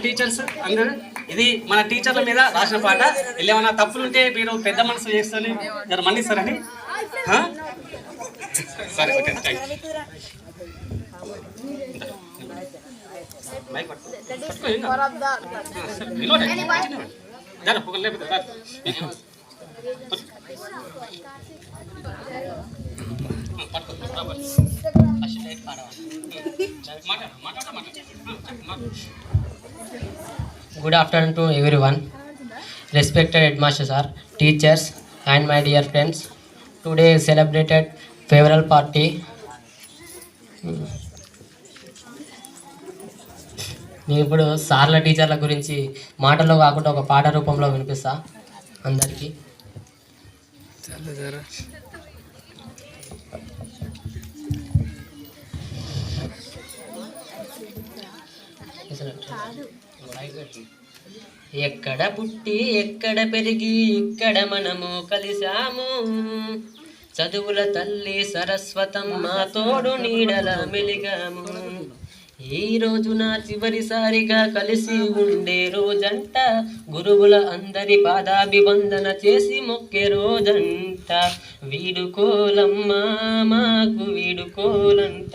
Teachers అందరూ ఇది మన టీచర్ల మీద రాసిన పాట. ఏమైనా తప్పులుంటే మీరు పెద్ద మనసు చేస్తుంది జర మన్నిస్తారండి. సరే okay Good afternoon to everyone. Respected headmaster sir, teachers and my dear friends. Today is celebrated farewell party. నేను ఇప్పుడు సార్ల టీచర్ల గురించి మాటల్లో కాకుండా ఒక పాట రూపంలో వినిపిస్తా అందరికీ. ఎక్కడ పుట్టి ఎక్కడ పెరిగి ఇక్కడ మనము కలిసాము, చదువుల తల్లి సరస్వతమ్మ తోడు నీడల మెలిగాము. ఈ రోజున చివరిసారిగా కలిసి ఉండే రోజంట, గురువుల అందరి పాదాభివందన చేసి మొక్కే రోజంట. వీడుకోలమ్మా మాకు వీడుకోలంట,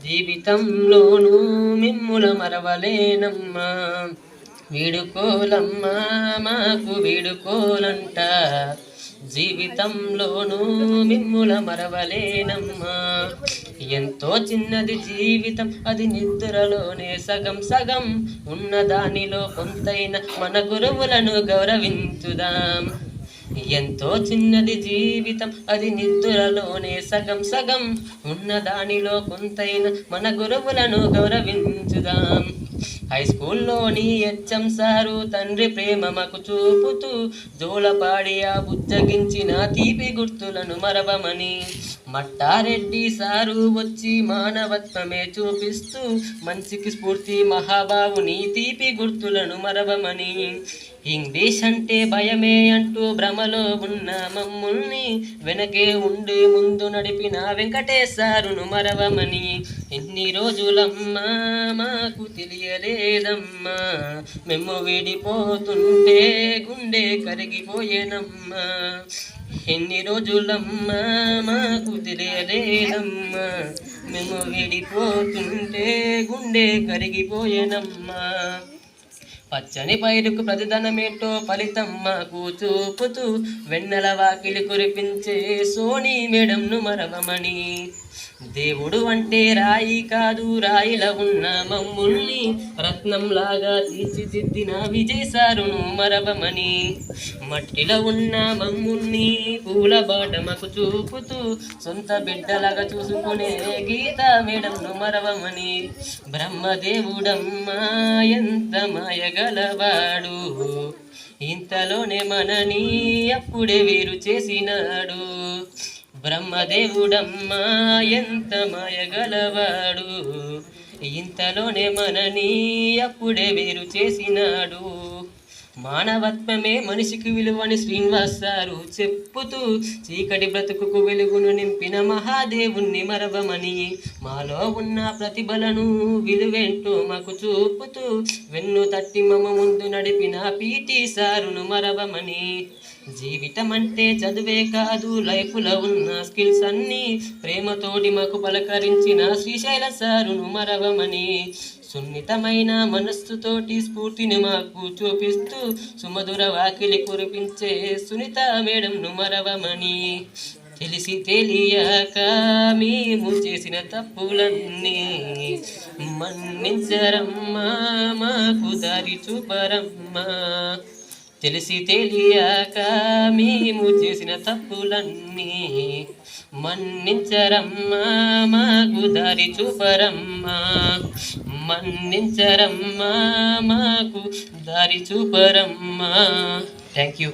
జీవితంలోనూ మిమ్ముల మరవలేనమ్మా. వీడుకోలమ్మా మాకు వీడుకోలంట, జీవితంలోనూ మిమ్ముల మరవలేనమ్మా. ఎంతో చిన్నది జీవితం అది నిద్రలోనే సగం సగం, ఉన్న దానిలో కొంతైనా మన గురువులను గౌరవించుదాం. ఎంతో చిన్నది జీవితం అది నిద్రలోనే సగం సగం, ఉన్న దానిలో కొంతైనా మన గురువులను గౌరవించుదాం. హై స్కూల్లోని హెచ్ఎం సారు తండ్రి ప్రేమ మాకు చూపుతూ, జోలపాడి ఆ బుజ్జగించిన తీపి గుర్తులను మరవమని. మట్టారెడ్డి సారు వచ్చి మానవత్వమే చూపిస్తూ, మంచికి స్ఫూర్తి మహాబావుని తీపి గుర్తులను మరవమని. ఇంగ్లీష్ అంటే భయమే అంటూ భ్రమలో ఉన్న మమ్ముల్ని, వెనకే ఉండి ముందు నడిపిన వెంకటేశ్వరును మరవమని. ఎన్ని రోజులమ్మా మాకు తెలియలేదమ్మా, మేము విడిపోతుంటే గుండె కరిగిపోయేనమ్మా. ఎన్ని రోజులమ్మా మాకు తెలియలేదమ్మా, మేము విడిపోతుంటే గుండె కరిగిపోయేనమ్మా. పచ్చని పైరుకు ప్రతిధనమేంటో ఫలితం మాకు చూపుతూ, వెన్నెల వాకిలి కురిపించే సోనీ మేడంను మరవమని. దేవుడు అంటే రాయి కాదు, రాయిలా ఉన్న మమ్ముల్ని రత్నంలాగా తీర్చిదిద్దిన విజయ్ సారును మరవమని. మట్టిలో ఉన్న మమ్ముల్ని పూల బాటమకు చూపుతూ, సొంత బిడ్డలాగా చూసుకునే గీత మేడంను మరవమని. బ్రహ్మదేవుడమ్మా ఎంత మాయగలవాడు, ఇంతలోనే మనని అప్పుడే వేరు చేసినాడు. బ్రహ్మదేవుడమ్మా ఎంత మాయగలవాడు, ఇంతలోనే మనని అప్పుడే వేరు చేసినాడు. మానవత్వమే మనిషికి విలువని శ్రీనివాస్ సారు చెప్పుతూ, చీకటి బ్రతుకుకు వెలుగును నింపిన మహాదేవుణ్ణి మరవమని. మాలో ఉన్న ప్రతిభలను విలువేంటో మాకు చూపుతూ, వెన్ను తట్టి మమ్మ ముందు నడిపిన పీటీ సారును మరవమని. జీవితం అంటే చదువే కాదు, లైఫ్లో ఉన్న స్కిల్స్ అన్నీ ప్రేమతోటి మాకు పలకరించిన శ్రీశైల సారును మరవమని. సున్నితమైన మనస్సుతోటి స్ఫూర్తిని మాకు చూపిస్తూ, సుమధుర వాకిలి కురిపించే సునీత మేడంను మరవమని. తెలిసి తెలియక మేము చేసిన తప్పులన్నీ మన్నించరమ్మా, మాకు దారి చూపరమ్మా. తెలిసి తెలియక మేము చేసిన తప్పులన్నీ మన్నించరమ్మా, మాకు దారి చూపరమ్మా. మన్నించరమ్మా, మాకు దారి చూపరమ్మా. Thank you.